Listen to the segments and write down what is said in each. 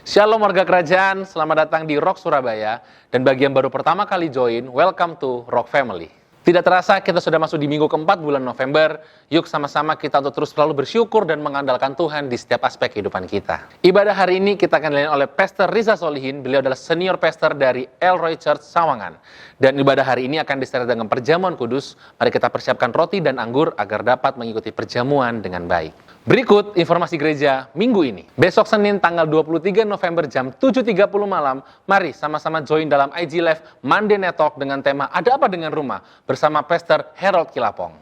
Shalom warga kerajaan, selamat datang di Rock Surabaya. Dan bagi yang baru pertama kali join, welcome to Rock Family. Tidak terasa kita sudah masuk di minggu keempat bulan November. Yuk sama-sama kita untuk terus selalu bersyukur dan mengandalkan Tuhan di setiap aspek kehidupan kita. Ibadah hari ini kita akan dilayani oleh Pastor Riza Solihin. Beliau adalah senior pastor dari Elroy Church Sawangan. Dan ibadah hari ini akan disertai dengan perjamuan kudus. Mari kita persiapkan roti dan anggur agar dapat mengikuti perjamuan dengan baik. Berikut informasi gereja minggu ini. Besok Senin tanggal 23 November jam 7.30 malam, mari sama-sama join dalam IG Live Monday Night Talk dengan tema Ada Apa Dengan Rumah bersama Pastor Harold Kilapong.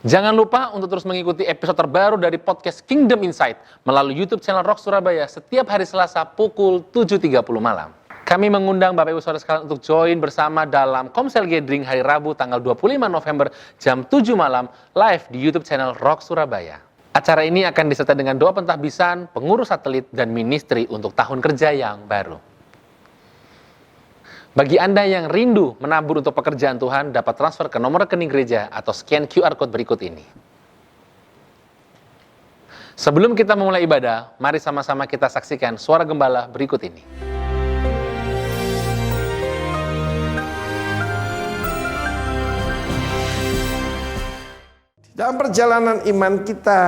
Jangan lupa untuk terus mengikuti episode terbaru dari podcast Kingdom Insight melalui YouTube channel Rock Surabaya setiap hari Selasa pukul 7.30 malam. Kami mengundang Bapak Ibu Saudara sekalian untuk join bersama dalam Komsel Gathering hari Rabu tanggal 25 November jam 7 malam live di YouTube channel Rock Surabaya. Acara ini akan disertai dengan doa pentahbisan, pengurus satelit, dan ministry untuk tahun kerja yang baru. Bagi Anda yang rindu menabur untuk pekerjaan Tuhan, dapat transfer ke nomor rekening gereja atau scan QR Code berikut ini. Sebelum kita memulai ibadah, mari sama-sama kita saksikan suara gembala berikut ini. Dalam perjalanan iman kita,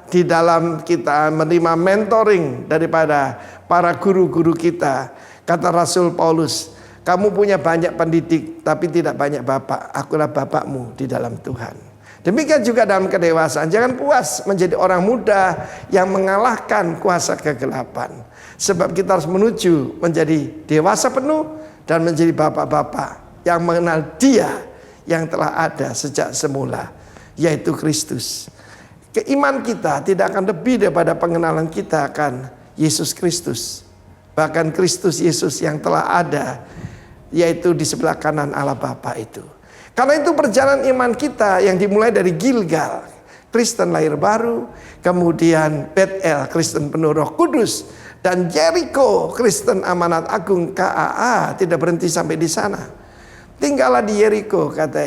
di dalam kita menerima mentoring daripada para guru-guru kita, kata Rasul Paulus, kamu punya banyak pendidik, tapi tidak banyak bapak. Akulah bapakmu di dalam Tuhan. Demikian juga dalam kedewasaan. Jangan puas menjadi orang muda yang mengalahkan kuasa kegelapan. Sebab kita harus menuju menjadi dewasa penuh dan menjadi bapak-bapak yang mengenal Dia yang telah ada sejak semula, yaitu Kristus. Keiman kita tidak akan lebih daripada pengenalan kita akan Yesus Kristus. Bahkan Kristus Yesus yang telah ada, yaitu di sebelah kanan Allah Bapa itu. Karena itu perjalanan iman kita yang dimulai dari Gilgal, Kristen lahir baru, kemudian Bethel, Kristen penuh Roh Kudus, dan Jericho, Kristen amanat agung KAA, tidak berhenti sampai di sana. Tinggallah di Jericho, kata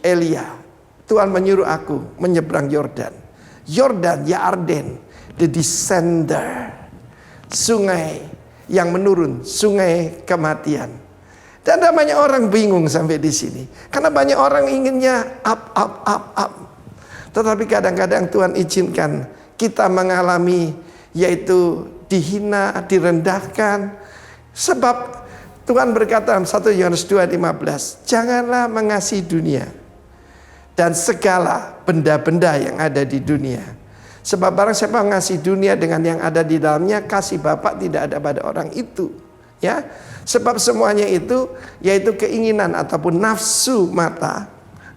Elia. Tuhan menyuruh aku menyeberang Yordan. Yordan, Yarden, the descender. Sungai yang menurun, sungai kematian. Dan ada banyak orang bingung sampai di sini. Karena banyak orang inginnya up. Tetapi kadang-kadang Tuhan izinkan kita mengalami, yaitu dihina, direndahkan. Sebab Tuhan berkata dalam 1 Yohanes 2:15, janganlah mengasihi dunia dan segala benda-benda yang ada di dunia. Sebab barang siapa mengasihi dunia dengan yang ada di dalamnya, kasih Bapa tidak ada pada orang itu. Ya, sebab semuanya itu yaitu keinginan ataupun nafsu mata.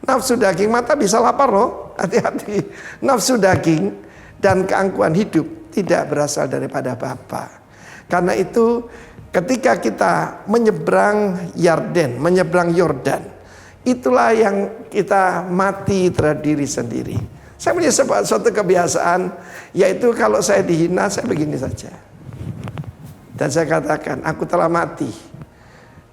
Nafsu daging mata bisa lapar loh, hati-hati. Nafsu daging dan keangkuhan hidup tidak berasal daripada Bapa. Karena itu ketika kita menyeberang Yarden, menyeberang Yordan, itulah yang kita mati terhadap diri sendiri. Saya punya suatu kebiasaan, yaitu kalau saya dihina, saya begini saja. Dan saya katakan, aku telah mati.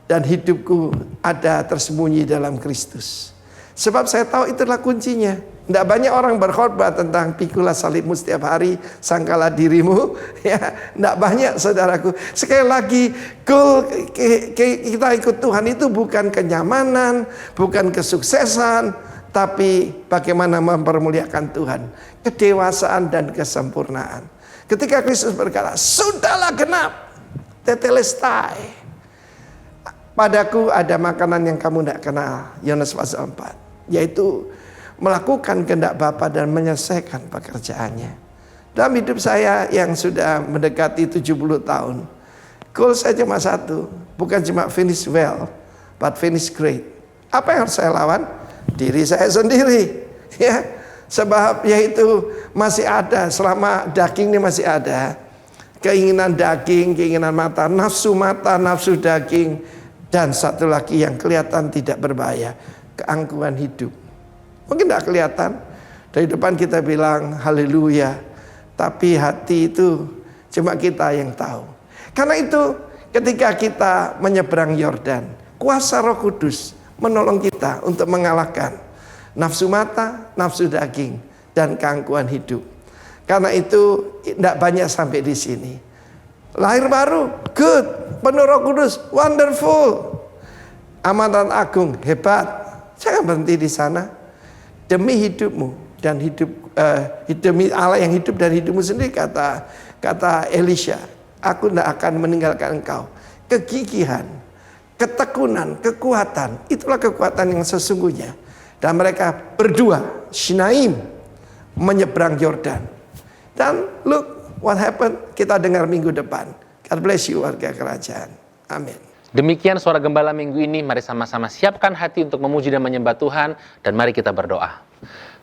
Dan hidupku ada tersembunyi dalam Kristus. Sebab saya tahu itulah kuncinya. Tidak banyak orang berkhotbah tentang pikulah salibmu setiap hari, sangkalah dirimu. Ya, tidak banyak saudaraku. Sekali lagi, goal kita ikut Tuhan itu bukan kenyamanan, bukan kesuksesan, tapi bagaimana mempermuliakan Tuhan, kedewasaan dan kesempurnaan. Ketika Kristus berkata, sudahlah genap, tetelestai, padaku ada makanan yang kamu tidak kenal, Yohanes pasal 4, yaitu melakukan kehendak Bapa dan menyelesaikan pekerjaannya. Dalam hidup saya yang sudah mendekati 70 tahun, goal saya cuma satu, bukan cuma finish well, but finish great. Apa yang harus saya lawan? Diri saya sendiri. Ya, sebab yaitu masih ada, selama daging ini masih ada, keinginan daging, keinginan mata, nafsu daging, dan satu lagi yang kelihatan tidak berbahaya, keangkuhan hidup. Mungkin tidak kelihatan. Dari depan kita bilang haleluya, tapi hati itu cuma kita yang tahu. Karena itu ketika kita menyeberang Yordan, kuasa Roh Kudus menolong kita untuk mengalahkan nafsu mata, nafsu daging, dan keangkuhan hidup. Karena itu tidak banyak sampai di sini. Lahir baru, good. Penuh Roh Kudus, wonderful. Amanat agung, hebat. Jangan berhenti di sana. Demi hidupmu dan demi Allah yang hidup dan hidupmu sendiri, kata Elisha, aku tidak akan meninggalkan engkau. Kegigihan, ketekunan, kekuatan, itulah kekuatan yang sesungguhnya. Dan mereka berdua, Shinaim, menyeberang Yordan. Dan look what happened, kita dengar minggu depan. God bless you warga kerajaan. Amin. Demikian suara gembala minggu ini. Mari sama-sama siapkan hati untuk memuji dan menyembah Tuhan. Dan mari kita berdoa.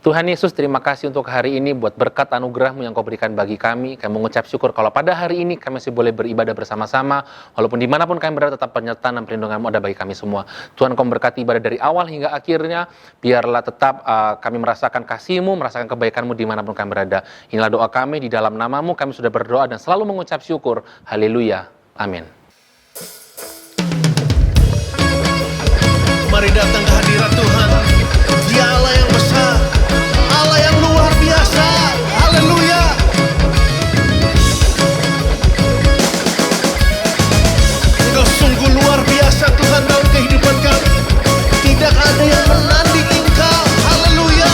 Tuhan Yesus, terima kasih untuk hari ini buat berkat anugerah-Mu yang Kau berikan bagi kami. Kami mengucap syukur kalau pada hari ini kami masih boleh beribadah bersama-sama. Walaupun dimanapun kami berada, tetap penyertaan dan perlindungan-Mu ada bagi kami semua. Tuhan, Kau memberkati ibadah dari awal hingga akhirnya. Biarlah tetap kami merasakan kasih-Mu, merasakan kebaikan-Mu dimanapun kami berada. Inilah doa kami di dalam nama-Mu. Kami sudah berdoa dan selalu mengucap syukur. Haleluya. Amin. Mari datang ke hadirat Tuhan. Dia Allah yang besar, Allah yang luar biasa. Haleluya. Engkau sungguh luar biasa Tuhan dalam kehidupan kami. Tidak ada yang menanding Engkau. Haleluya.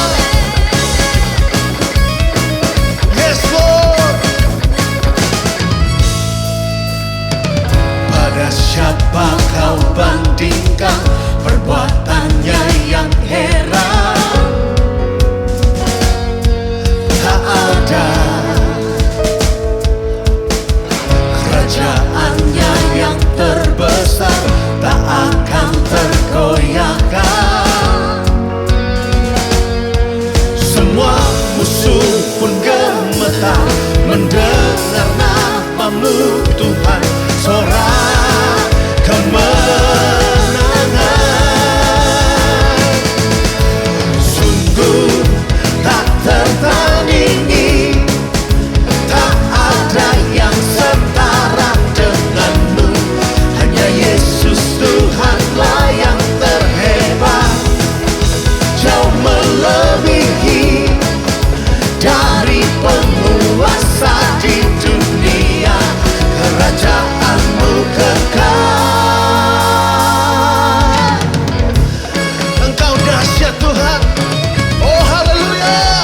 Yes Lord. Pada siapa kau bandingkan perbuatannya yang heran? Tak ada kerajaannya yang terbesar, tak akan tergoyahkan. Semua musuh pun gemetar mendengar nama-Mu Tuhan. Sorak kemenangan, sungguh tak tertandingi. Tak ada yang setara dengan-Mu. Hanya Yesus Tuhanlah yang terhebat, jauh melebihi dari penguasa di dunia. Kerajaan-Mu kekal. Engkau dahsyat Tuhan. Oh haleluya.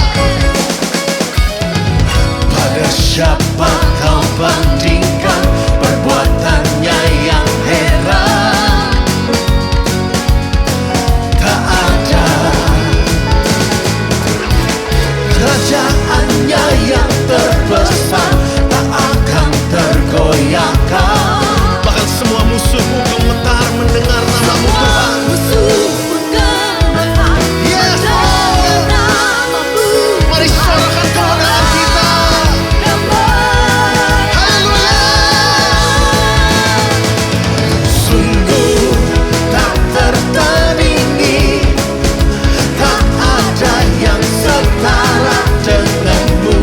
Pada siapa kau bandingkan perbuatannya yang heran? Tak ada kerajaannya yang terbesar, tak akan tergoyahkan. Bahkan semua musuhmu gemetar mendengar nama-Mu Tuhan. Yes Lord. Mari sorakan kemenangan kita. Haleluya. Sungguh tak tertandingi, tak ada yang setara dengan-Mu.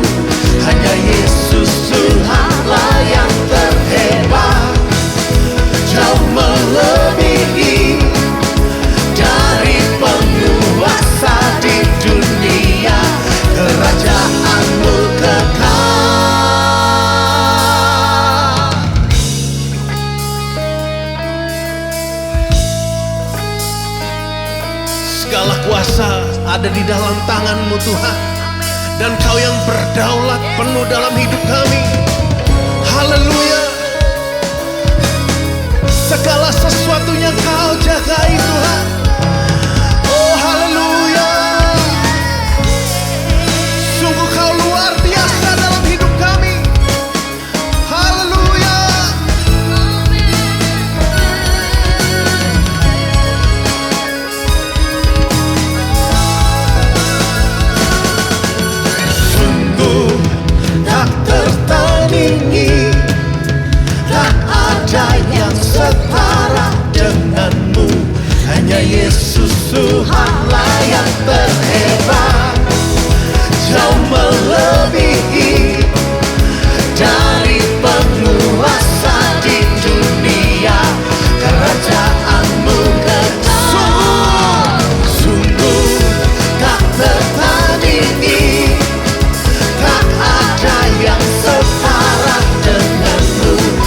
Hanya Yesus Tuhanlah yang terhebat, jauh melebihi dari penguasa di dunia. Kerajaan-Mu kekal. Segala kuasa ada di dalam tangan-Mu Tuhan, dan Kau yang berdaulat penuh dalam hidup kami. Haleluya. Segala sesuatunya Kau jagai Tuhan. Oh haleluya. Sungguh Kau luar biasa dalam hidup kami. Haleluya. Sungguh tak tertandingi, tak ada yang setara dengan-Mu. Hanya Yesus Tuhanlah yang terhebat, jauh melebihi dari penguasa di dunia. Kerajaan-Mu kekal. Sungguh tak tertandingi, tak ada yang setara dengan-Mu.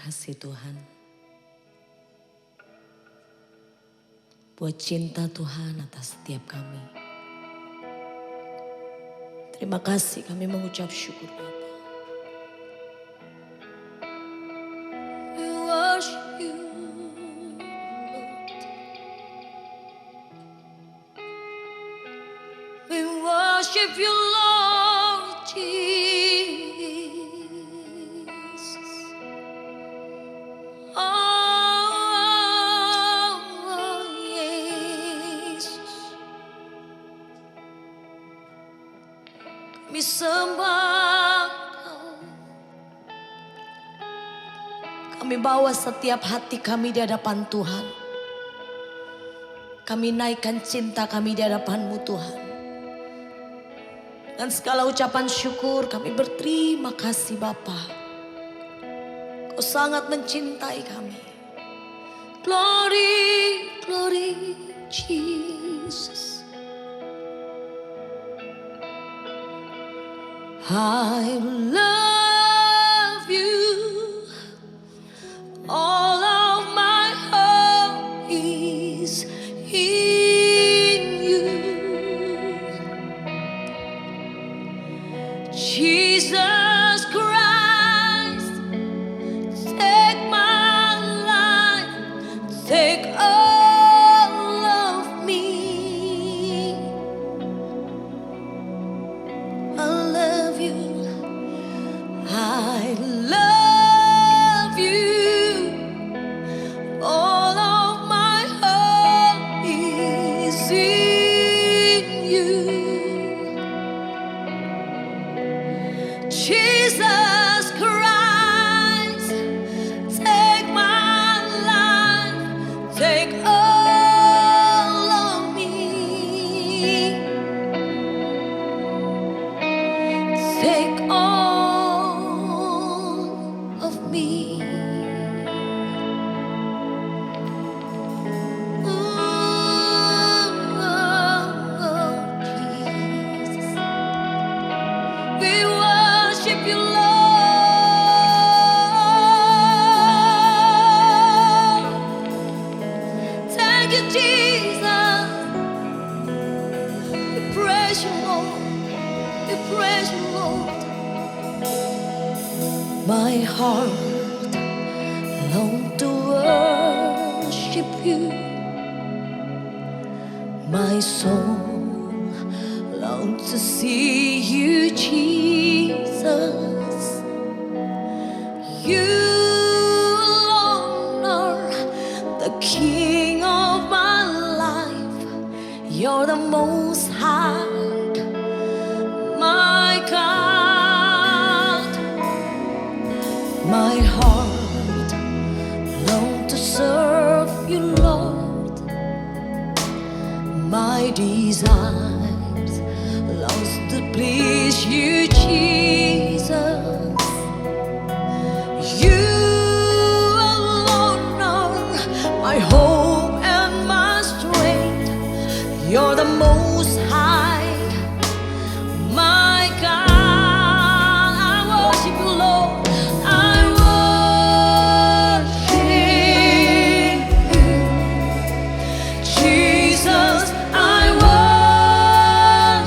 kasih Tuhan. Buat cinta Tuhan atas setiap kami. Terima kasih kami mengucap syukur Bapa. We worship you, Lord. We worship you, Lord Jesus. Oh, Yesus. Kami sembah Kau. Kami bawa setiap hati kami di hadapan Tuhan. Kami naikkan cinta kami di hadapan-Mu Tuhan. Dan segala ucapan syukur kami berterima kasih Bapa. Kau sangat mencintai kami. Glory, glory, Jesus. I love you. All of my hope is in you. Jesus Christ, take my life, take all of me. I love you. I love you. All of my hope is in you. Jesus Christ, take my life, take all of me. Take all of me. Jesus. We worship you, Lord. Thank you, Jesus. We praise you, Lord. We praise you, Lord. My heart longs to worship you. My soul longs to see you, Jesus. You alone are the King of my life. You're the Most High, my God. My heart longs to serve you, Lord. My desires longs to please you, Jesus. You alone are my hope and my strength. You're the Most High, my God. I worship you, Lord. I worship you, Jesus. I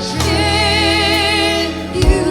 worship you.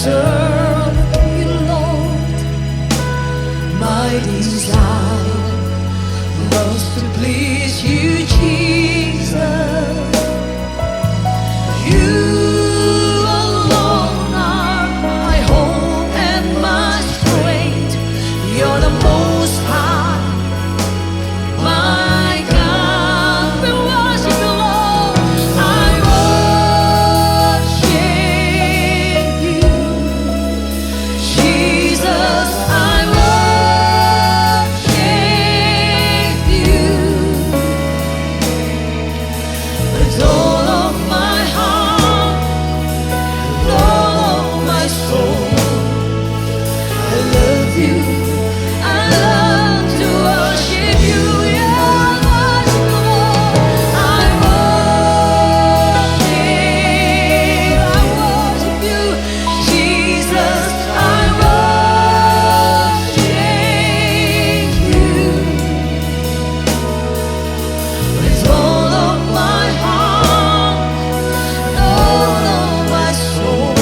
serve you, Lord. My desire was to please you, Jesus. You alone are my hope and my strength. You're the most high, my God. We worship you, Lord. I worship you, Jesus. I worship you with all of my heart, with all of my soul. I love you. I love to worship you. Yeah, I worship you, Lord. I worship you, Jesus. I worship you with all of my heart, all of my soul.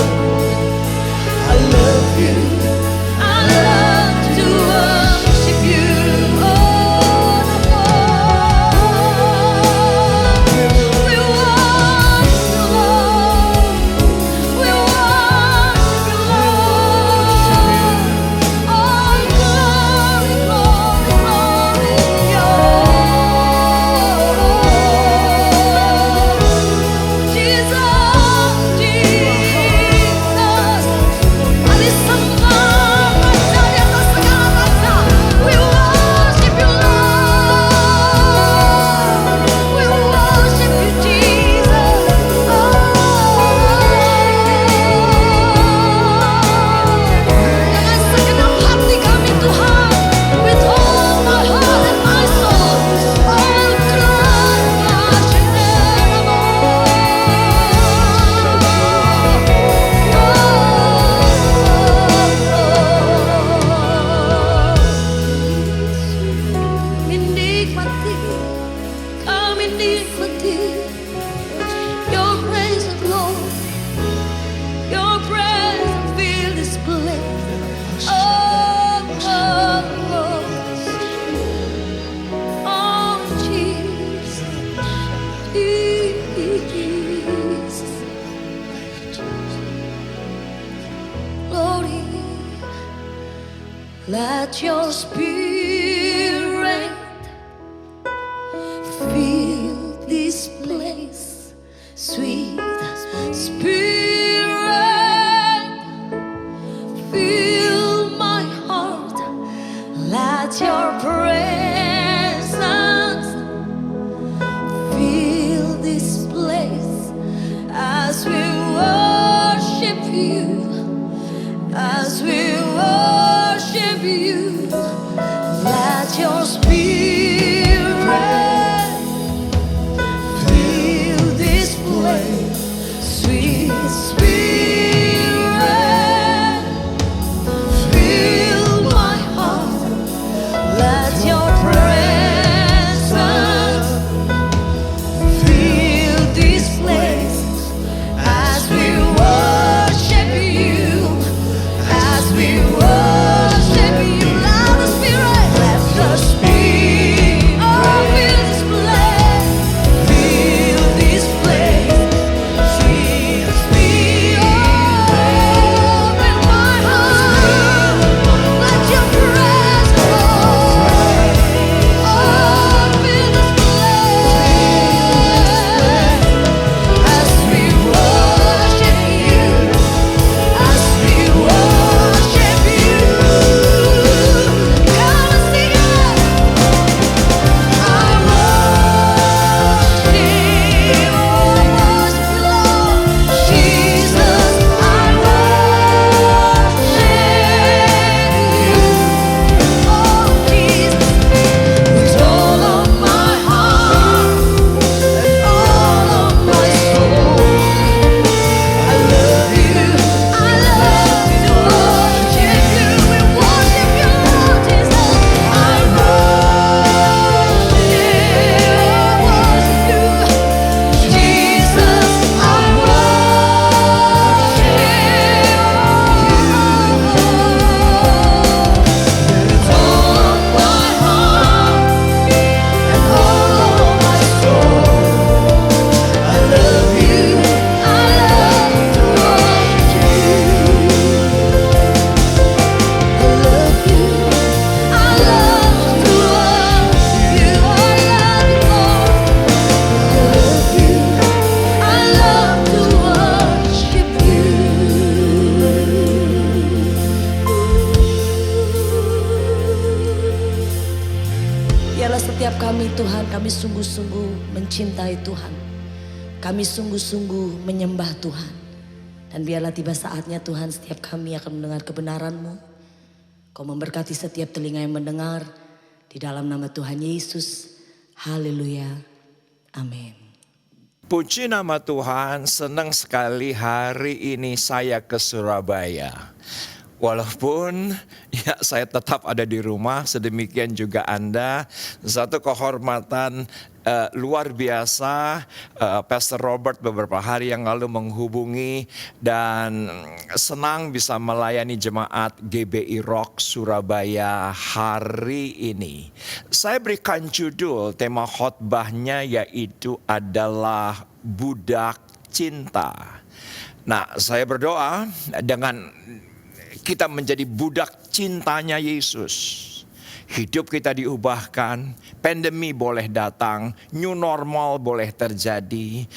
I love you. I love to worship you, Lord. We worship you, Lord. We worship you, Lord. Oh, glory, glory, glory, Jesus, Jesus. We worship you, Lord. We worship you, Jesus. Dengan segenap hati kami, Tuhan, with all my heart and my soul, all kami nikmati Your presence, Lord. Your presence fill this place. Oh, Jesus, Jesus, glory. Let Your Spirit fill this place, sweet Spirit, fill my heart. Let Your presence fill this place as we worship you, as we worship you. kami Tuhan, kami sungguh-sungguh mencintai Tuhan. Kami sungguh-sungguh menyembah Tuhan. Dan biarlah tiba saatnya Tuhan, setiap kami akan mendengar kebenaran-Mu. Kau memberkati setiap telinga yang mendengar. Di dalam nama Tuhan Yesus. Haleluya. Amin. Puji nama Tuhan, senang sekali hari ini saya ke Surabaya. Walaupun ya saya tetap ada di rumah, sedemikian juga Anda. Satu kehormatan luar biasa, Pastor Robert beberapa hari yang lalu menghubungi dan senang bisa melayani jemaat GBI Rock Surabaya hari ini. Saya berikan judul, tema khotbahnya yaitu adalah Budak Cinta. Nah, saya berdoa dengan kita menjadi budak cintanya Yesus. Hidup kita diubahkan, pandemi boleh datang, new normal boleh terjadi,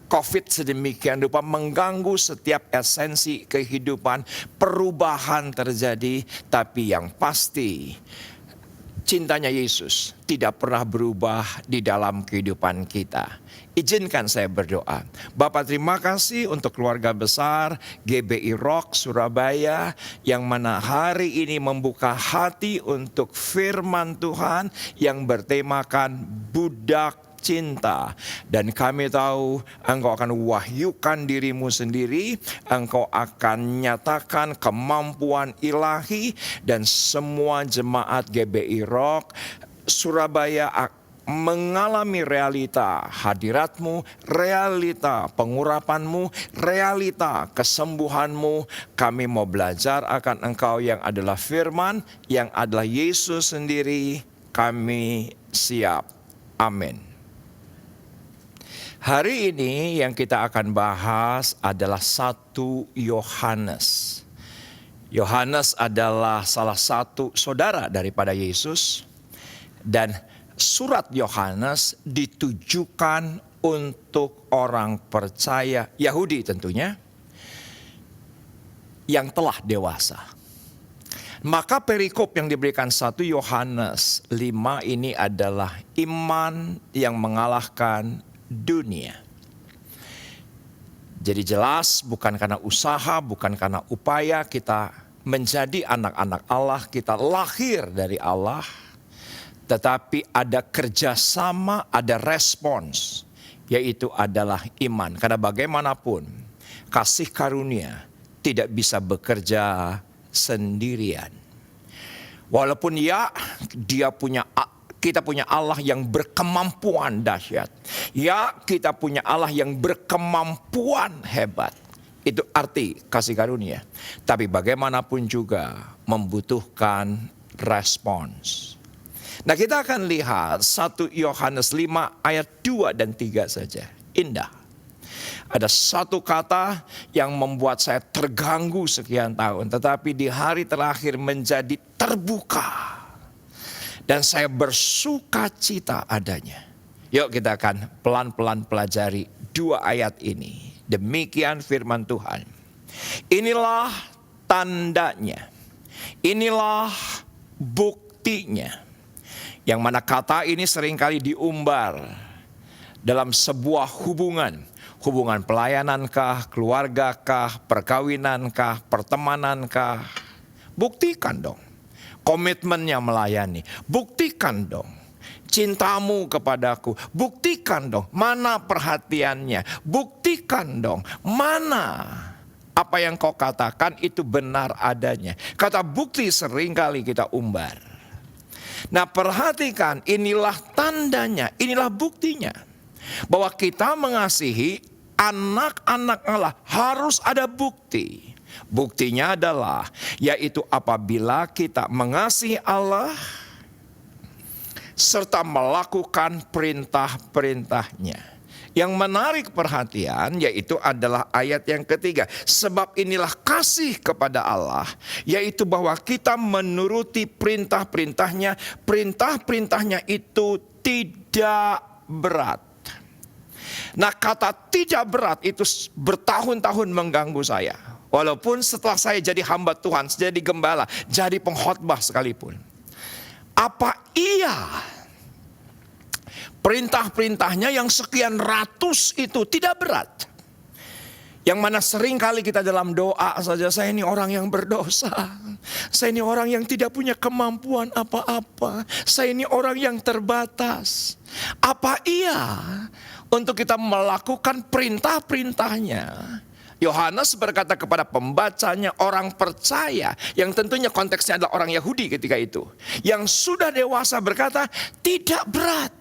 COVID sedemikian rupa mengganggu setiap esensi kehidupan, perubahan terjadi, tapi yang pasti cintanya Yesus tidak pernah berubah di dalam kehidupan kita. Izinkan saya berdoa. Bapak, terima kasih untuk keluarga besar GBI Rock Surabaya yang mana hari ini membuka hati untuk firman Tuhan yang bertemakan budak cinta. Dan kami tahu Engkau akan wahyukan dirimu sendiri, Engkau akan nyatakan kemampuan ilahi, dan semua jemaat GBI Rock Surabaya mengalami realita hadiratmu, realita pengurapanmu, realita kesembuhanmu. Kami mau belajar akan Engkau yang adalah firman, yang adalah Yesus sendiri. Kami siap. Amin. Hari ini yang kita akan bahas adalah 1 Yohanes. Yohanes adalah salah satu saudara daripada Yesus. Dan surat Yohanes ditujukan untuk orang percaya Yahudi tentunya yang telah dewasa. Maka perikop yang diberikan 1 Yohanes 5 ini adalah iman yang mengalahkan dunia. Jadi jelas bukan karena usaha, bukan karena upaya kita menjadi anak-anak Allah, kita lahir dari Allah. Tetapi ada kerjasama, ada respons, yaitu adalah iman. Karena bagaimanapun kasih karunia tidak bisa bekerja sendirian. Walaupun ya kita punya Allah yang berkemampuan dahsyat. Ya, kita punya Allah yang berkemampuan hebat. Itu arti kasih karunia. Tapi bagaimanapun juga membutuhkan respons. Nah, kita akan lihat 1 Yohanes 5 ayat 2 dan 3 saja. Indah. Ada satu kata yang membuat saya terganggu sekian tahun, tetapi di hari terakhir menjadi terbuka. Dan saya bersuka cita adanya. Yuk kita akan pelan-pelan pelajari 2 ayat ini. Demikian firman Tuhan. Inilah tandanya. Inilah buktinya. Yang mana kata ini seringkali diumbar dalam sebuah hubungan. Hubungan pelayanankah, keluargakah, perkawinankah, pertemanankah. Buktikan dong komitmennya melayani. Buktikan dong cintamu kepadaku. Buktikan dong mana perhatiannya. Buktikan dong mana apa yang kau katakan itu benar adanya. Kata bukti seringkali kita umbar. Nah, perhatikan, inilah tandanya, inilah buktinya. Bahwa kita mengasihi anak-anak Allah harus ada bukti. Buktinya adalah, yaitu apabila kita mengasihi Allah serta melakukan perintah-perintahnya. Yang menarik perhatian yaitu adalah ayat yang ketiga. Sebab inilah kasih kepada Allah, yaitu bahwa kita menuruti perintah-perintahnya. Perintah-perintahnya itu tidak berat. Nah, kata tidak berat itu bertahun-tahun mengganggu saya. Walaupun setelah saya jadi hamba Tuhan, jadi gembala, jadi pengkhotbah sekalipun. Apa iya perintah-perintahnya yang sekian ratus itu tidak berat? Yang mana sering kali kita dalam doa saja, saya ini orang yang berdosa. Saya ini orang yang tidak punya kemampuan apa-apa. Saya ini orang yang terbatas. Apa iya untuk kita melakukan perintah-perintahnya? Yohanes berkata kepada pembacanya, orang percaya, yang tentunya konteksnya adalah orang Yahudi ketika itu, yang sudah dewasa, berkata tidak berat.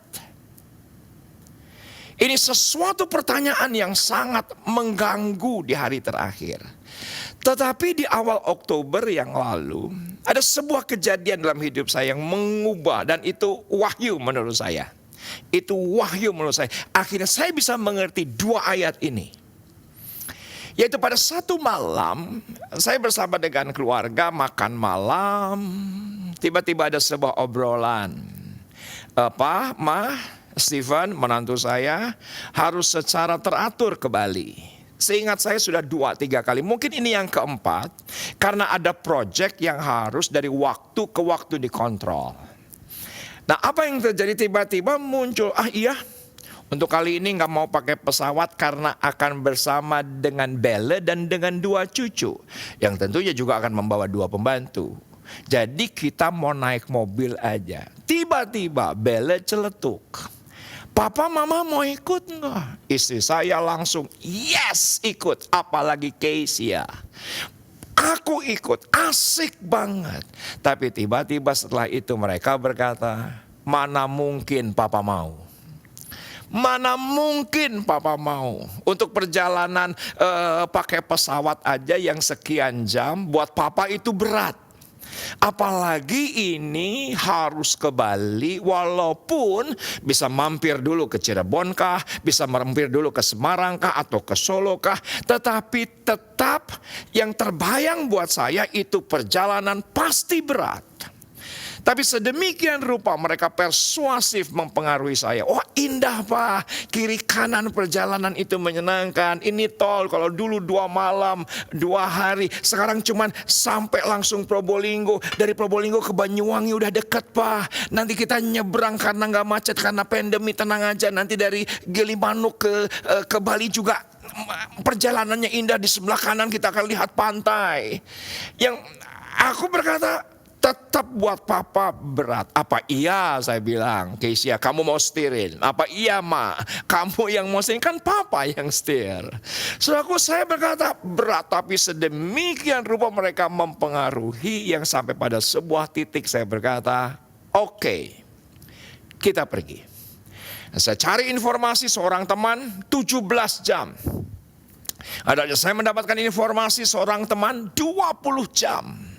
Ini sesuatu pertanyaan yang sangat mengganggu di hari terakhir. Tetapi di awal Oktober yang lalu, ada sebuah kejadian dalam hidup saya yang mengubah, dan itu wahyu menurut saya. Itu wahyu menurut saya. Akhirnya saya bisa mengerti dua ayat ini. Yaitu pada satu malam, saya bersama dengan keluarga makan malam. Tiba-tiba ada sebuah obrolan. Pak, Stephen, menantu saya, harus secara teratur ke Bali. Seingat saya sudah 2-3 kali, mungkin ini yang keempat, karena ada proyek yang harus dari waktu ke waktu dikontrol. Nah, apa yang terjadi? Tiba-tiba muncul, iya, untuk kali ini nggak mau pakai pesawat karena akan bersama dengan Belle dan dengan 2 cucu, yang tentunya juga akan membawa 2 pembantu. Jadi kita mau naik mobil aja. Tiba-tiba Belle celetuk, Papa mama mau ikut enggak? Istri saya langsung yes ikut, apalagi Kesia. Aku ikut, asik banget. Tapi tiba-tiba setelah itu mereka berkata, mana mungkin Papa mau. Mana mungkin Papa mau. Untuk perjalanan pakai pesawat aja yang sekian jam, buat Papa itu berat. Apalagi ini harus ke Bali, walaupun bisa mampir dulu ke Cirebon kah, bisa mampir dulu ke Semarang kah, atau ke Solo kah. Tetapi tetap yang terbayang buat saya itu perjalanan pasti berat. Tapi sedemikian rupa mereka persuasif mempengaruhi saya. Oh indah Pak, kiri kanan perjalanan itu menyenangkan. Ini tol, kalau dulu 2 malam, 2 hari. Sekarang cuman sampai langsung Probolinggo. Dari Probolinggo ke Banyuwangi udah deket Pak. Nanti kita nyebrang karena gak macet, karena pandemi, tenang aja. Nanti dari Gilimanuk ke Bali juga perjalanannya indah. Di sebelah kanan kita akan lihat pantai. Yang aku berkata, tetap buat Papa berat. Apa iya saya bilang, Kesia kamu mau setirin? Apa iya Ma, kamu yang mau setirin? Kan Papa yang setir. Saudaraku, saya berkata berat, tapi sedemikian rupa mereka mempengaruhi yang sampai pada sebuah titik saya berkata, oke, kita pergi. Saya cari informasi seorang teman 17 jam. Adanya saya mendapatkan informasi seorang teman 20 jam.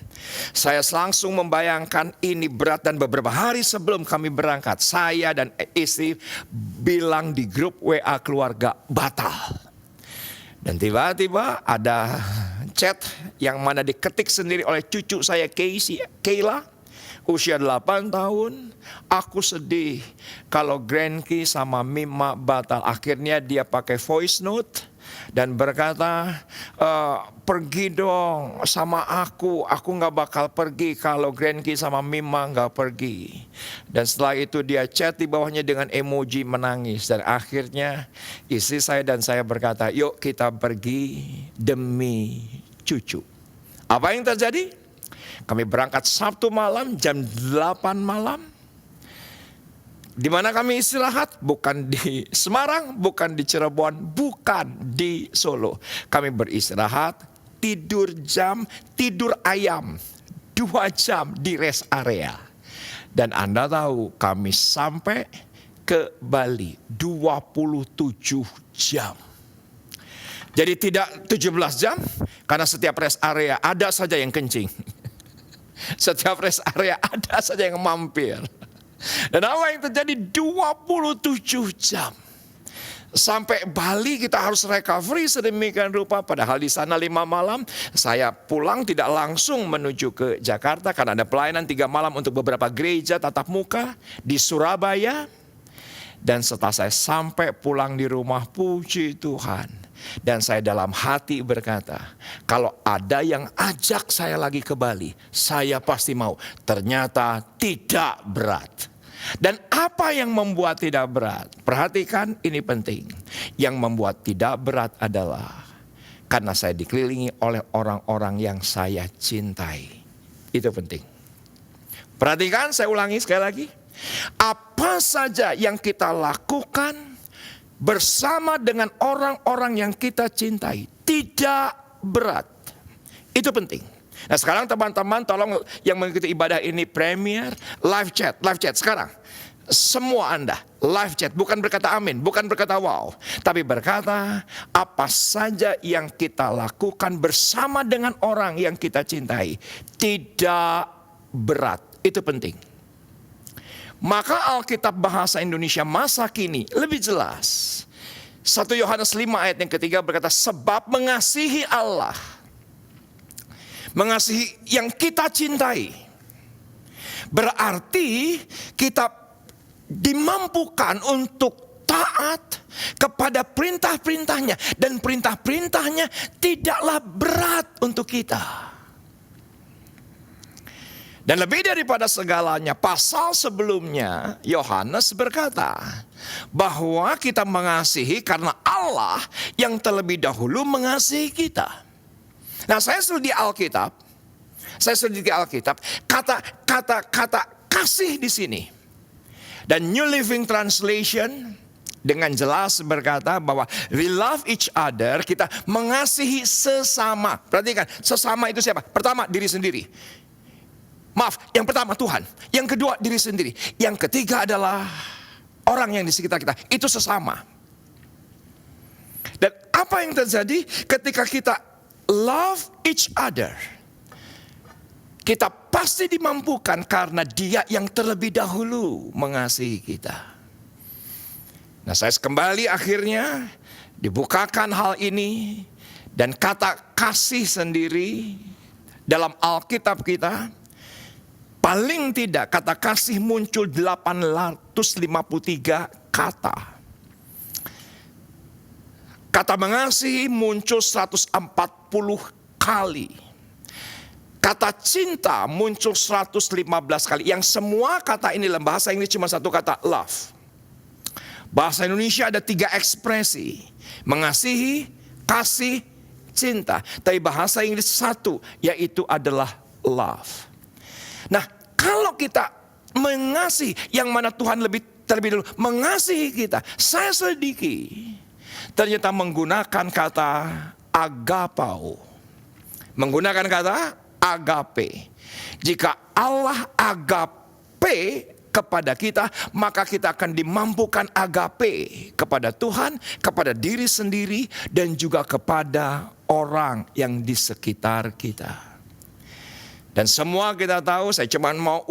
Saya langsung membayangkan ini berat, dan beberapa hari sebelum kami berangkat, saya dan istri bilang di grup WA keluarga batal. Dan tiba-tiba ada chat yang mana diketik sendiri oleh cucu saya Kayla, usia 8 tahun. Aku sedih kalau Grandki sama Mima batal. Akhirnya dia pakai voice note dan berkata, pergi dong sama aku gak bakal pergi kalau Grandki sama Mima gak pergi. Dan setelah itu dia chat di bawahnya dengan emoji menangis. Dan akhirnya istri saya dan saya berkata, yuk kita pergi demi cucu. Apa yang terjadi? Kami berangkat Sabtu malam jam 8 malam. Di mana kami istirahat? Bukan di Semarang, bukan di Cirebon, bukan di Solo. Kami beristirahat, tidur ayam 2 jam di rest area. Dan Anda tahu kami sampai ke Bali 27 jam. Jadi tidak 17 jam, karena setiap rest area ada saja yang kencing. Setiap rest area ada saja yang mampir. Dan apa yang terjadi 27 jam. Sampai Bali kita harus recovery sedemikian rupa. Padahal di sana 5 malam. Saya pulang tidak langsung menuju ke Jakarta, karena ada pelayanan 3 malam untuk beberapa gereja tatap muka di Surabaya. Dan setelah saya sampai pulang di rumah, puji Tuhan, Dan saya dalam hati berkata, kalau ada yang ajak saya lagi ke Bali, saya pasti mau. Ternyata tidak berat. Dan apa yang membuat tidak berat? Perhatikan, ini penting. Yang membuat tidak berat adalah karena saya dikelilingi oleh orang-orang yang saya cintai. Itu penting. Perhatikan, saya ulangi sekali lagi. Apa saja yang kita lakukan bersama dengan orang-orang yang kita cintai tidak berat. Itu penting. Nah sekarang teman-teman tolong yang mengikuti ibadah ini Premier, live chat sekarang. Semua Anda live chat, bukan berkata amin, bukan berkata wow. Tapi berkata apa saja yang kita lakukan bersama dengan orang yang kita cintai tidak berat. Itu penting. Maka Alkitab bahasa Indonesia masa kini lebih jelas. 1 Yohanes 5 ayat yang ketiga berkata, sebab mengasihi Allah, mengasihi yang kita cintai, berarti kita dimampukan untuk taat kepada perintah-perintahnya. Dan perintah-perintahnya tidaklah berat untuk kita. Dan lebih daripada segalanya, pasal sebelumnya Yohanes berkata bahwa kita mengasihi karena Allah yang terlebih dahulu mengasihi kita. Nah, saya studi Alkitab, kata kasih di sini. Dan New Living Translation dengan jelas berkata bahwa we love each other, kita mengasihi sesama. Perhatikan, sesama itu siapa? Pertama, diri sendiri. Maaf, yang pertama Tuhan, yang kedua diri sendiri, yang ketiga adalah orang yang di sekitar kita. Itu sesama. Dan apa yang terjadi ketika kita love each other? Kita pasti dimampukan karena Dia yang terlebih dahulu mengasihi kita. Nah, saya kembali akhirnya dibukakan hal ini dan kata kasih sendiri dalam Alkitab kita. Paling tidak kata kasih muncul 853 kata. Kata mengasihi muncul 140 kali. Kata cinta muncul 115 kali. Yang semua kata ini dalam bahasa Inggris cuma satu kata, love. Bahasa Indonesia ada 3 ekspresi. Mengasihi, kasih, cinta. Tapi bahasa Inggris satu, yaitu adalah love. Nah, kalau kita mengasihi, yang mana Tuhan terlebih dulu mengasihi kita, saya selidiki, ternyata menggunakan kata agapao. Menggunakan kata agape. Jika Allah agape kepada kita, maka kita akan dimampukan agape kepada Tuhan, kepada diri sendiri, dan juga kepada orang yang di sekitar kita. Dan semua kita tahu, saya cuma mau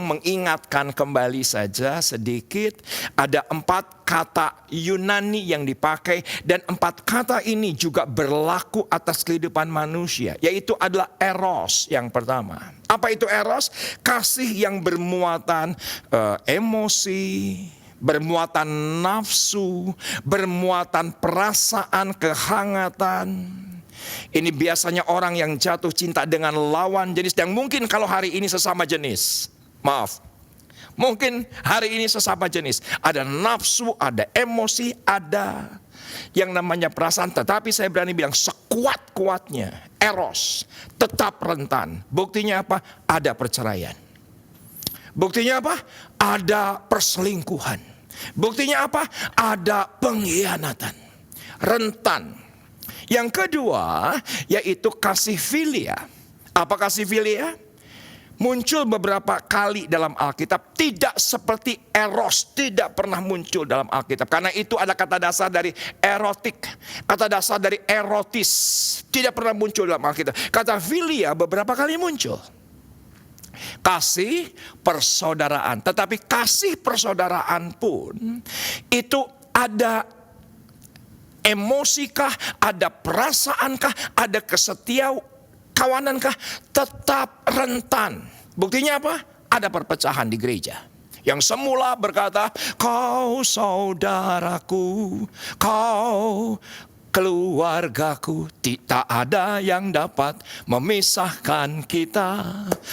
mengingatkan kembali saja sedikit. Ada 4 kata Yunani yang dipakai. Dan 4 kata ini juga berlaku atas kehidupan manusia. Yaitu adalah eros yang pertama. Apa itu eros? Kasih yang bermuatan emosi, bermuatan nafsu, bermuatan perasaan kehangatan. Ini biasanya orang yang jatuh cinta dengan lawan jenis yang mungkin kalau hari ini sesama jenis. Maaf. Mungkin hari ini sesama jenis. Ada nafsu, ada emosi, ada yang namanya perasaan. Tetapi saya berani bilang sekuat-kuatnya eros tetap rentan. Buktinya apa? Ada perceraian. Buktinya apa? Ada perselingkuhan. Buktinya apa? Ada pengkhianatan. Rentan. Yang kedua, yaitu kasih filia. Apa kasih filia? Muncul beberapa kali dalam Alkitab, tidak seperti eros, tidak pernah muncul dalam Alkitab. Karena itu ada kata dasar dari erotik, kata dasar dari erotis, tidak pernah muncul dalam Alkitab. Kata filia beberapa kali muncul. Kasih persaudaraan, tetapi kasih persaudaraan pun itu ada emosikah, ada perasaankah, ada kesetiakawanankah, tetap rentan. Buktinya apa? Ada perpecahan di gereja. Yang semula berkata, kau saudaraku, kau keluargaku, tak ada yang dapat memisahkan kita.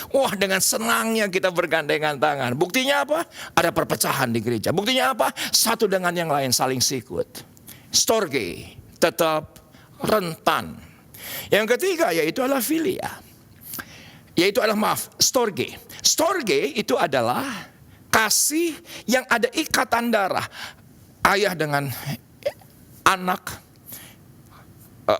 Wah, dengan senangnya kita bergandengan tangan. Buktinya apa? Ada perpecahan di gereja. Buktinya apa? Satu dengan yang lain saling sikut. Storge, tetap rentan. Yang ketiga yaitu adalah filia. Yaitu adalah storge. Storge itu adalah kasih yang ada ikatan darah. Ayah dengan anak,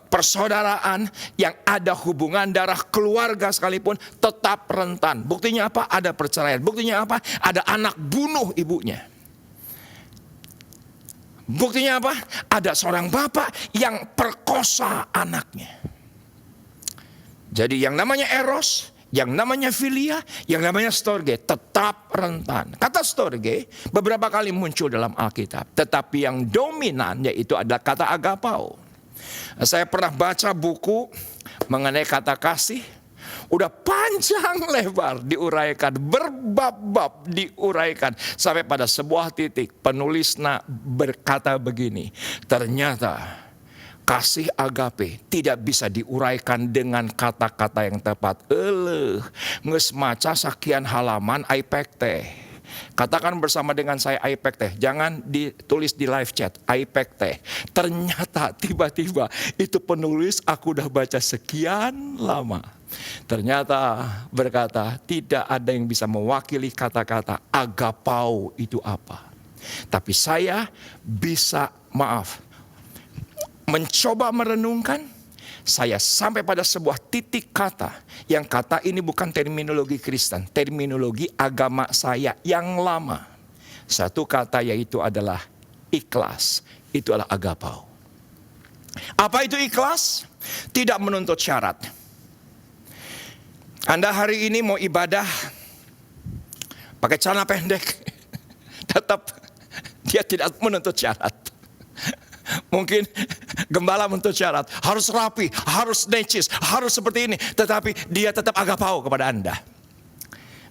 persaudaraan yang ada hubungan darah, keluarga sekalipun tetap rentan. Buktinya apa? Ada perceraian. Buktinya apa? Ada anak bunuh ibunya. Buktinya apa? Ada seorang bapak yang perkosa anaknya. Jadi yang namanya eros, yang namanya filia, yang namanya storge tetap rentan. Kata storge beberapa kali muncul dalam Alkitab, tetapi yang dominan yaitu adalah kata agapao. Saya pernah baca buku mengenai kata kasih, udah panjang lebar diuraikan, berbab-bab diuraikan, sampai pada sebuah titik penulisnya berkata begini, ternyata kasih agape tidak bisa diuraikan dengan kata-kata yang tepat. Nges maca sakian halaman iPad teh. Katakan bersama dengan saya iPad teh. Jangan ditulis di live chat iPad teh. Ternyata tiba-tiba itu penulis aku udah baca sekian lama. Ternyata berkata tidak ada yang bisa mewakili kata-kata agapao itu apa. Tapi saya bisa mencoba merenungkan. Saya sampai pada sebuah titik kata, yang kata ini bukan terminologi Kristen, terminologi agama saya yang lama. Satu kata yaitu adalah ikhlas, itu adalah agapao. Apa itu ikhlas? Tidak menuntut syarat. Anda hari ini mau ibadah pakai celana pendek, tetap dia tidak menuntut syarat. Mungkin gembala menuntut syarat, harus rapi, harus necis, harus seperti ini. Tetapi dia tetap agapao kepada Anda.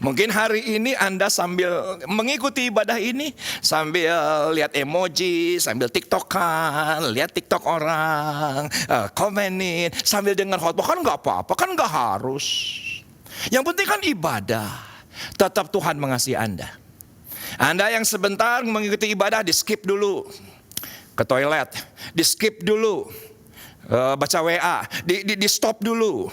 Mungkin hari ini Anda sambil mengikuti ibadah ini, sambil lihat emoji, sambil tiktokan, lihat tiktok orang, komenin, sambil dengar khotbah, kan gak apa-apa, kan gak harus. Yang penting kan ibadah. Tetap Tuhan mengasihi Anda. Anda yang sebentar mengikuti ibadah, di skip dulu. Ke toilet, di skip dulu, baca WA, di stop dulu,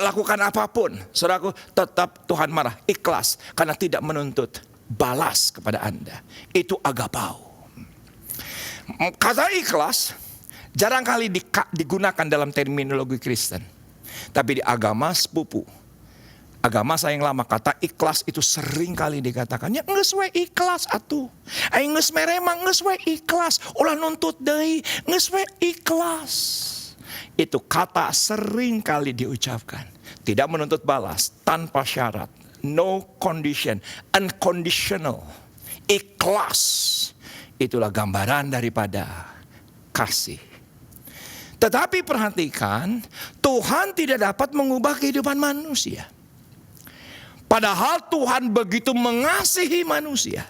lakukan apapun. Saudaraku, tetap Tuhan marah, ikhlas, karena tidak menuntut balas kepada Anda. Itu agapao. Kata ikhlas jarang kali digunakan dalam terminologi Kristen. Tapi di agama sepupu, agama saya yang lama, kata ikhlas itu sering kali dikatakan. Ya nges we ikhlas atuh. Aing nges meremang nges we ikhlas. Ulah nuntut deui nges we ikhlas. Itu kata sering kali diucapkan. Tidak menuntut balas, tanpa syarat. No condition, unconditional. Ikhlas. Itulah gambaran daripada kasih. Tetapi perhatikan, Tuhan tidak dapat mengubah kehidupan manusia. Padahal Tuhan begitu mengasihi manusia.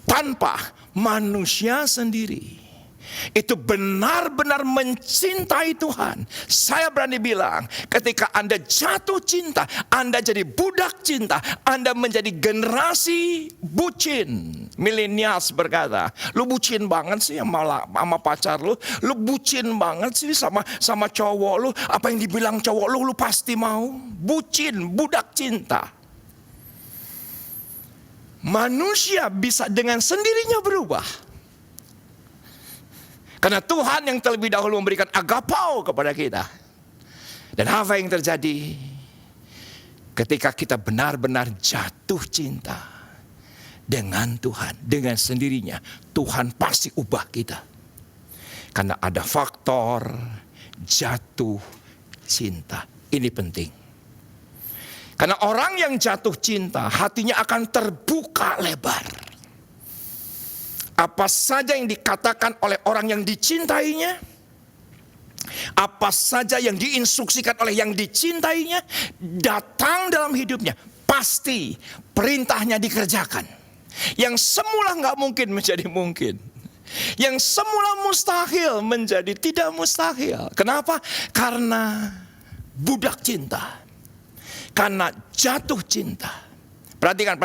Tanpa manusia sendiri itu benar-benar mencintai Tuhan. Saya berani bilang, ketika Anda jatuh cinta, Anda jadi budak cinta, Anda menjadi generasi bucin. Millennials berkata, lu bucin banget sih sama pacar lu bucin banget sih sama cowok lu, apa yang dibilang cowok lu pasti mau. Bucin, budak cinta. Manusia bisa dengan sendirinya berubah. Karena Tuhan yang terlebih dahulu memberikan agapao kepada kita. Dan apa yang terjadi ketika kita benar-benar jatuh cinta dengan Tuhan, dengan sendirinya, Tuhan pasti ubah kita. Karena ada faktor jatuh cinta. Ini penting. Karena orang yang jatuh cinta, hatinya akan terbuka lebar. Apa saja yang dikatakan oleh orang yang dicintainya, apa saja yang diinstruksikan oleh yang dicintainya, datang dalam hidupnya, pasti perintahnya dikerjakan. Yang semula gak mungkin menjadi mungkin. Yang semula mustahil menjadi tidak mustahil. Kenapa? Karena budak cinta. Karena jatuh cinta. Perhatikan.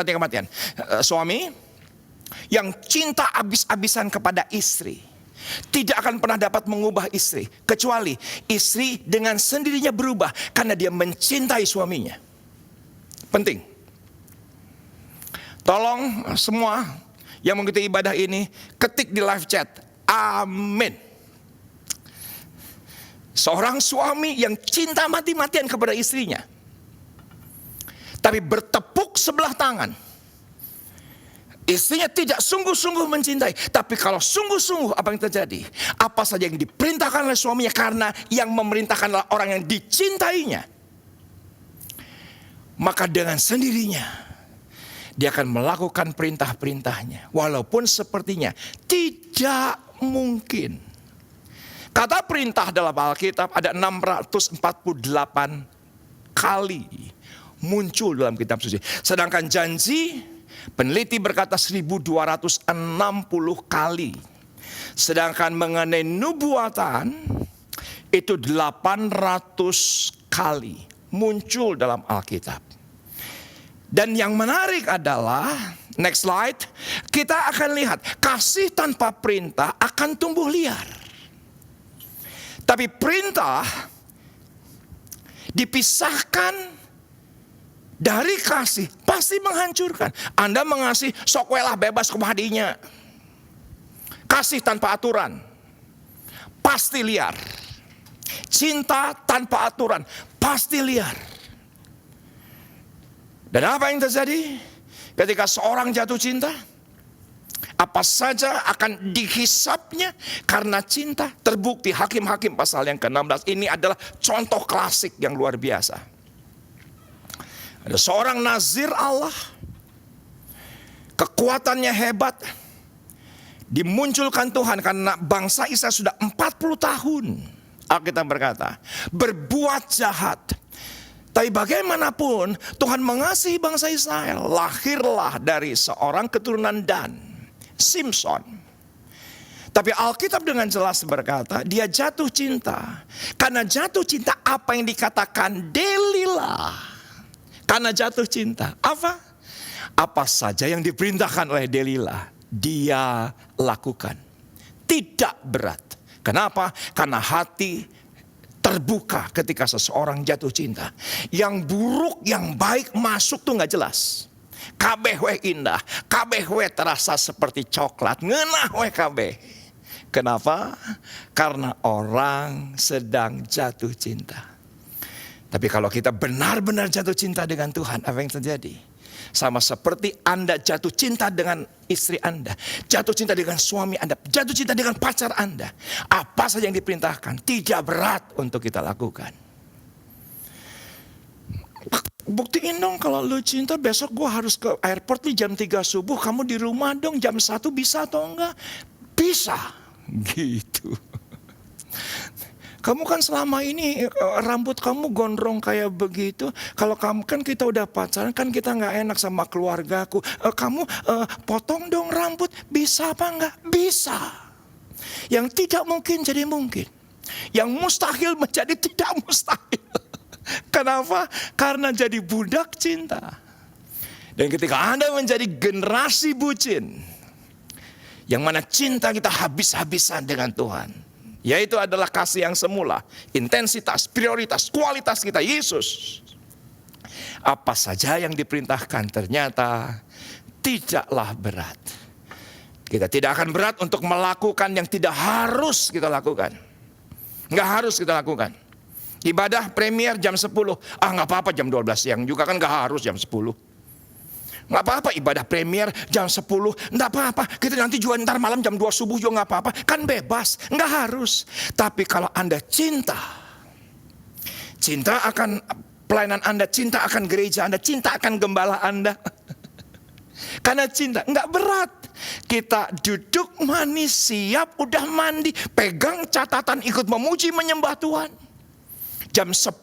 Suami yang cinta habis-habisan kepada istri tidak akan pernah dapat mengubah istri, kecuali istri dengan sendirinya berubah karena dia mencintai suaminya. Penting. Tolong semua yang mengikuti ibadah ini ketik di live chat, amin. Seorang suami yang cinta mati-matian kepada istrinya, tapi bertepuk sebelah tangan. Istrinya tidak sungguh-sungguh mencintai. Tapi kalau sungguh-sungguh, apa yang terjadi? Apa saja yang diperintahkan oleh suaminya, karena yang memerintahkan adalah orang yang dicintainya, maka dengan sendirinya dia akan melakukan perintah-perintahnya. Walaupun sepertinya tidak mungkin. Kata perintah dalam Alkitab ada 648 kali muncul dalam kitab suci. Sedangkan janji, peneliti berkata 1260 kali. Sedangkan mengenai nubuatan itu 800 kali muncul dalam Alkitab. Dan yang menarik adalah, next slide, kita akan lihat kasih tanpa perintah akan tumbuh liar. Tapi perintah dipisahkan dari kasih pasti menghancurkan. Anda mengasihi, sok welah bebas kemahdinya. Kasih tanpa aturan pasti liar. Cinta tanpa aturan pasti liar. Dan apa yang terjadi ketika seorang jatuh cinta? Apa saja akan dihisapnya karena cinta. Terbukti Hakim-Hakim pasal yang ke-16. Ini adalah contoh klasik yang luar biasa. Ada seorang nazir Allah, kekuatannya hebat, dimunculkan Tuhan karena bangsa Israel sudah 40 tahun, Alkitab berkata, berbuat jahat. Tapi bagaimanapun Tuhan mengasihi bangsa Israel. Lahirlah dari seorang keturunan Dan, Simson. Tapi Alkitab dengan jelas berkata dia jatuh cinta. Karena jatuh cinta, apa yang dikatakan Delilah, karena jatuh cinta, apa saja yang diperintahkan oleh Delilah dia lakukan. Tidak berat. Kenapa? Karena hati terbuka ketika seseorang jatuh cinta. Yang buruk, yang baik masuk tuh gak jelas. Kabeh we indah, kabeh we terasa seperti coklat, ngeunah we kabeh. Kenapa? Karena orang sedang jatuh cinta. Tapi kalau kita benar-benar jatuh cinta dengan Tuhan, apa yang terjadi? Sama seperti Anda jatuh cinta dengan istri Anda, jatuh cinta dengan suami Anda, jatuh cinta dengan pacar Anda. Apa saja yang diperintahkan tidak berat untuk kita lakukan. Buktiin dong kalau lu cinta, besok gue harus ke airport nih jam 3 subuh. Kamu di rumah dong jam 1, bisa atau enggak? Bisa. Gitu. Kamu kan selama ini rambut kamu gondrong kayak begitu. Kalau kamu kan kita udah pacaran, kan kita gak enak sama keluargaku. Kamu potong dong rambut, bisa apa enggak? Bisa. Yang tidak mungkin jadi mungkin. Yang mustahil menjadi tidak mustahil. Kenapa? Karena jadi budak cinta. Dan ketika Anda menjadi generasi bucin, yang mana cinta kita habis-habisan dengan Tuhan, yaitu adalah kasih yang semula, intensitas, prioritas, kualitas kita, Yesus. Apa saja yang diperintahkan ternyata tidaklah berat. Kita tidak akan berat untuk melakukan yang tidak harus kita lakukan. Nggak harus kita lakukan. Ibadah premier jam 10. Nggak apa-apa jam 12 siang juga kan nggak harus jam 10. Nggak apa-apa ibadah premier jam 10. Nggak apa-apa. Kita nanti juga ntar malam jam 2 subuh juga nggak apa-apa. Kan bebas. Nggak harus. Tapi kalau Anda cinta akan pelayanan Anda, cinta akan gereja Anda, cinta akan gembala Anda. Karena cinta nggak berat. Kita duduk manis, siap, udah mandi, pegang catatan, ikut memuji menyembah Tuhan. Jam 10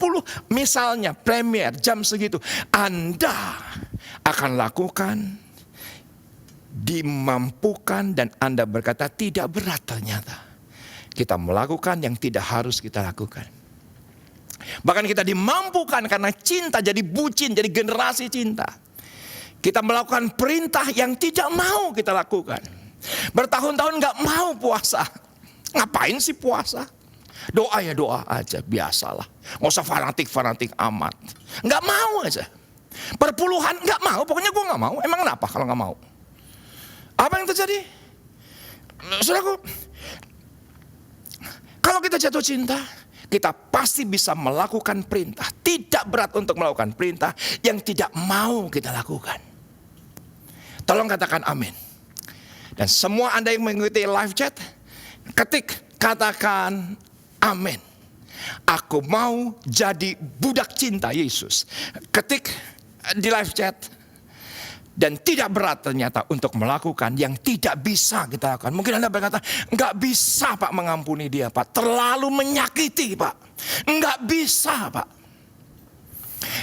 misalnya premier jam segitu, Anda akan lakukan dimampukan dan Anda berkata tidak berat ternyata. Kita melakukan yang tidak harus kita lakukan. Bahkan kita dimampukan karena cinta jadi bucin, jadi generasi cinta. Kita melakukan perintah yang tidak mau kita lakukan. Bertahun-tahun gak mau puasa. Ngapain sih puasa? Doa ya doa aja, biasalah. Gak usah fanatik amat. Gak mau aja. Perpuluhan gak mau, pokoknya gue gak mau. Emang kenapa kalau gak mau? Apa yang terjadi? Saudaraku, kalau kita jatuh cinta, kita pasti bisa melakukan perintah. Tidak berat untuk melakukan perintah yang tidak mau kita lakukan. Tolong katakan amin. Dan semua Anda yang mengikuti live chat, ketik katakan amin. Aku mau jadi budak cinta Yesus. Ketik di live chat. Dan tidak berat ternyata untuk melakukan yang tidak bisa kita lakukan. Mungkin Anda berkata, enggak bisa Pak mengampuni dia Pak. Terlalu menyakiti Pak. Enggak bisa Pak.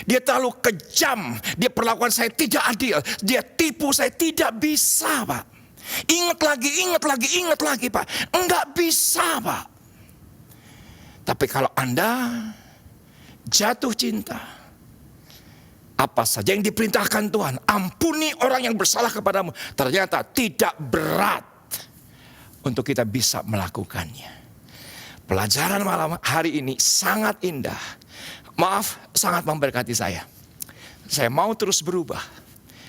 Dia terlalu kejam. Dia perlakuan saya tidak adil. Dia tipu saya, tidak bisa Pak. Ingat lagi Pak. Enggak bisa Pak. Tapi kalau Anda jatuh cinta, apa saja yang diperintahkan Tuhan, ampuni orang yang bersalah kepadamu, ternyata tidak berat untuk kita bisa melakukannya. Pelajaran malam hari ini sangat indah. Maaf, sangat memberkati saya. Saya mau terus berubah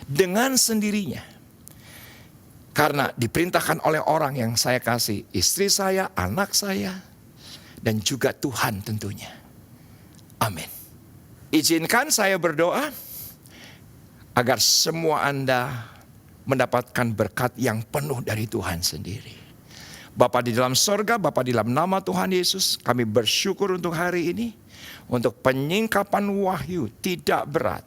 dengan sendirinya. Karena diperintahkan oleh orang yang saya kasih, istri saya, anak saya, dan juga Tuhan tentunya. Amin. Izinkan saya berdoa agar semua Anda mendapatkan berkat yang penuh dari Tuhan sendiri. Bapa di dalam sorga, Bapa di dalam nama Tuhan Yesus, kami bersyukur untuk hari ini, untuk penyingkapan wahyu tidak berat.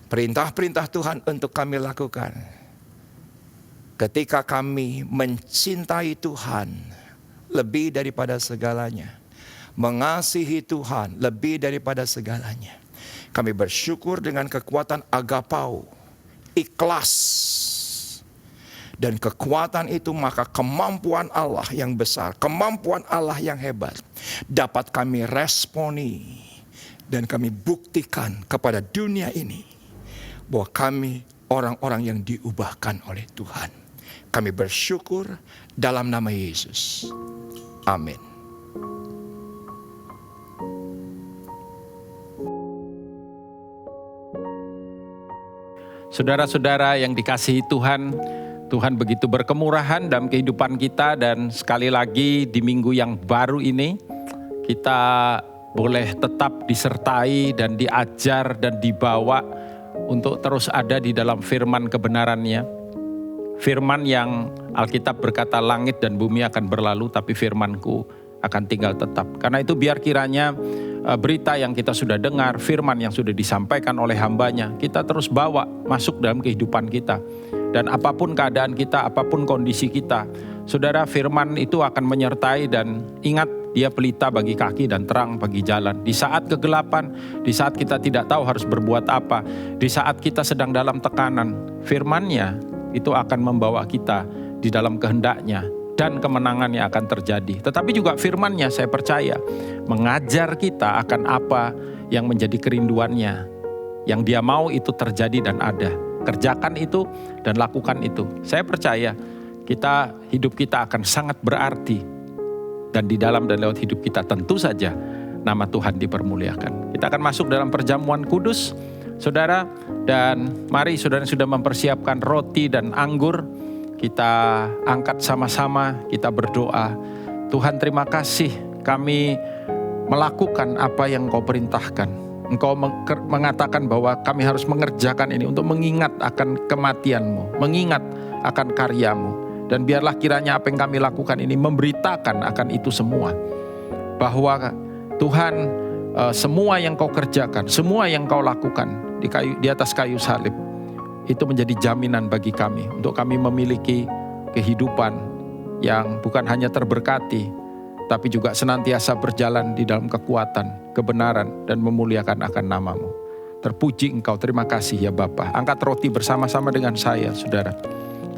Perintah-perintah Tuhan untuk kami lakukan. Ketika kami mencintai Tuhan lebih daripada segalanya, mengasihi Tuhan lebih daripada segalanya, kami bersyukur dengan kekuatan agapau, ikhlas. Dan kekuatan itu maka kemampuan Allah yang besar, kemampuan Allah yang hebat dapat kami responi dan kami buktikan kepada dunia ini bahwa kami orang-orang yang diubahkan oleh Tuhan. Kami bersyukur dalam nama Yesus. Amin. Saudara-saudara yang dikasihi Tuhan, Tuhan begitu berkemurahan dalam kehidupan kita, dan sekali lagi di minggu yang baru ini kita boleh tetap disertai dan diajar dan dibawa untuk terus ada di dalam firman kebenarannya. Firman yang Alkitab berkata langit dan bumi akan berlalu tapi firmanku akan tinggal tetap. Karena itu biar kiranya berita yang kita sudah dengar, firman yang sudah disampaikan oleh hambanya, kita terus bawa masuk dalam kehidupan kita. Dan apapun keadaan kita, apapun kondisi kita, saudara, firman itu akan menyertai, dan ingat, dia pelita bagi kaki dan terang bagi jalan. Di saat kegelapan, di saat kita tidak tahu harus berbuat apa, di saat kita sedang dalam tekanan, firman-Nya itu akan membawa kita di dalam kehendak-Nya, dan kemenangannya akan terjadi. Tetapi juga firman-Nya, saya percaya, mengajar kita akan apa yang menjadi kerinduannya. Yang dia mau itu terjadi dan ada. Kerjakan itu dan lakukan itu. Saya percaya hidup kita akan sangat berarti. Dan di dalam dan lewat hidup kita tentu saja nama Tuhan dipermuliakan. Kita akan masuk dalam perjamuan kudus, saudara. Dan mari saudara sudah mempersiapkan roti dan anggur. Kita angkat sama-sama, kita berdoa. Tuhan, terima kasih kami melakukan apa yang Engkau perintahkan. Engkau mengatakan bahwa kami harus mengerjakan ini untuk mengingat akan kematian-Mu, mengingat akan karya-Mu. Dan biarlah kiranya apa yang kami lakukan ini memberitakan akan itu semua. Bahwa Tuhan, semua yang Kau kerjakan, semua yang Kau lakukan di atas kayu salib, itu menjadi jaminan bagi kami untuk kami memiliki kehidupan yang bukan hanya terberkati, tapi juga senantiasa berjalan di dalam kekuatan, kebenaran, dan memuliakan akan nama-Mu. Terpuji Engkau, terima kasih ya Bapa. Angkat roti bersama-sama dengan saya, saudara.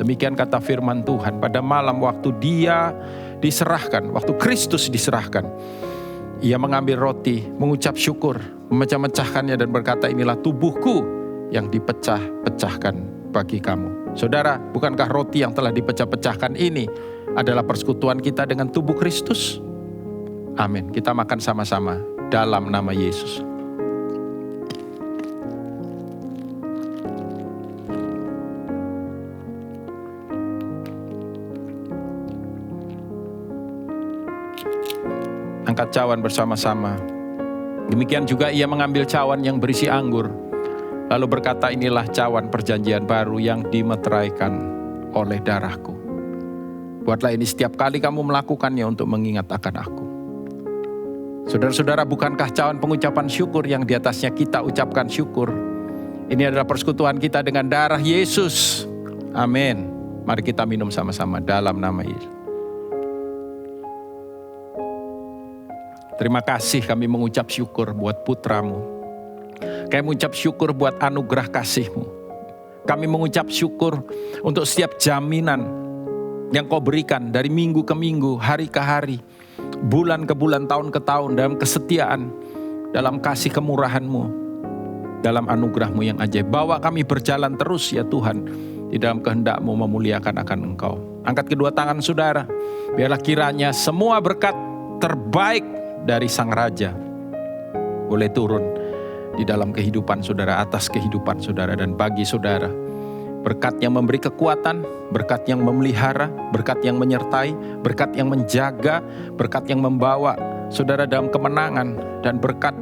Demikian kata firman Tuhan, pada malam waktu Dia diserahkan, waktu Kristus diserahkan, Ia mengambil roti, mengucap syukur, memecah-mecahkannya dan berkata, inilah tubuhku yang dipecah-pecahkan bagi kamu. Saudara, bukankah roti yang telah dipecah-pecahkan ini adalah persekutuan kita dengan tubuh Kristus? Amin. Kita makan sama-sama dalam nama Yesus. Angkat cawan bersama-sama. Demikian juga Ia mengambil cawan yang berisi anggur, lalu berkata, inilah cawan perjanjian baru yang dimeteraikan oleh darahku. Buatlah ini setiap kali kamu melakukannya untuk mengingat akan aku. Saudara-saudara, bukankah cawan pengucapan syukur yang di atasnya kita ucapkan syukur? Ini adalah persekutuan kita dengan darah Yesus. Amin. Mari kita minum sama-sama dalam nama Yesus. Terima kasih, kami mengucap syukur buat putramu. Kami mengucap syukur buat anugerah kasih-Mu. Kami mengucap syukur untuk setiap jaminan yang Kau berikan dari minggu ke minggu, hari ke hari, bulan ke bulan, tahun ke tahun, dalam kesetiaan, dalam kasih kemurahan-Mu, dalam anugerah-Mu yang ajaib. Bawa kami berjalan terus ya Tuhan, di dalam kehendak-Mu memuliakan akan Engkau. Angkat kedua tangan saudara, biarlah kiranya semua berkat terbaik dari Sang Raja boleh turun di dalam kehidupan saudara, atas kehidupan saudara dan bagi saudara. Berkat yang memberi kekuatan, berkat yang memelihara, berkat yang menyertai, berkat yang menjaga, berkat yang membawa saudara dalam kemenangan, dan berkat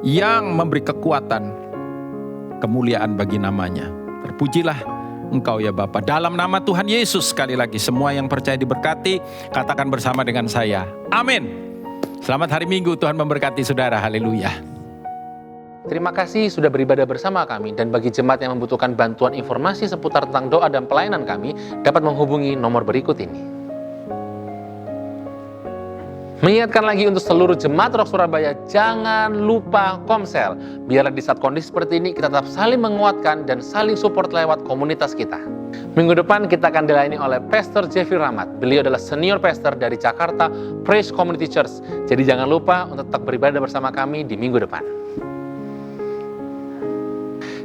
yang memberi kekuatan, kemuliaan bagi namanya. Terpujilah Engkau ya Bapa. Dalam nama Tuhan Yesus, sekali lagi semua yang percaya diberkati, katakan bersama dengan saya, amin. Selamat hari Minggu, Tuhan memberkati saudara, haleluya. Terima kasih sudah beribadah bersama kami, dan bagi jemaat yang membutuhkan bantuan informasi seputar tentang doa dan pelayanan kami, dapat menghubungi nomor berikut ini. Mengingatkan lagi untuk seluruh jemaat Rock Surabaya, jangan lupa komsel. Biarlah di saat kondisi seperti ini kita tetap saling menguatkan dan saling support lewat komunitas kita. Minggu depan kita akan dilayani oleh Pastor Jeffrey Rahmat. Beliau adalah senior pastor dari Jakarta Praise Community Church. Jadi jangan lupa untuk tetap beribadah bersama kami di minggu depan.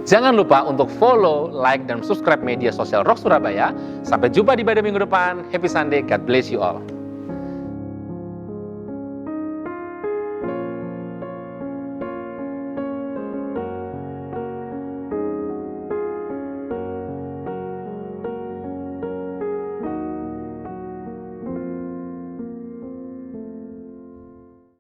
Jangan lupa untuk follow, like, dan subscribe media sosial Rock Surabaya. Sampai jumpa di ibadah minggu depan. Happy Sunday, God bless you all.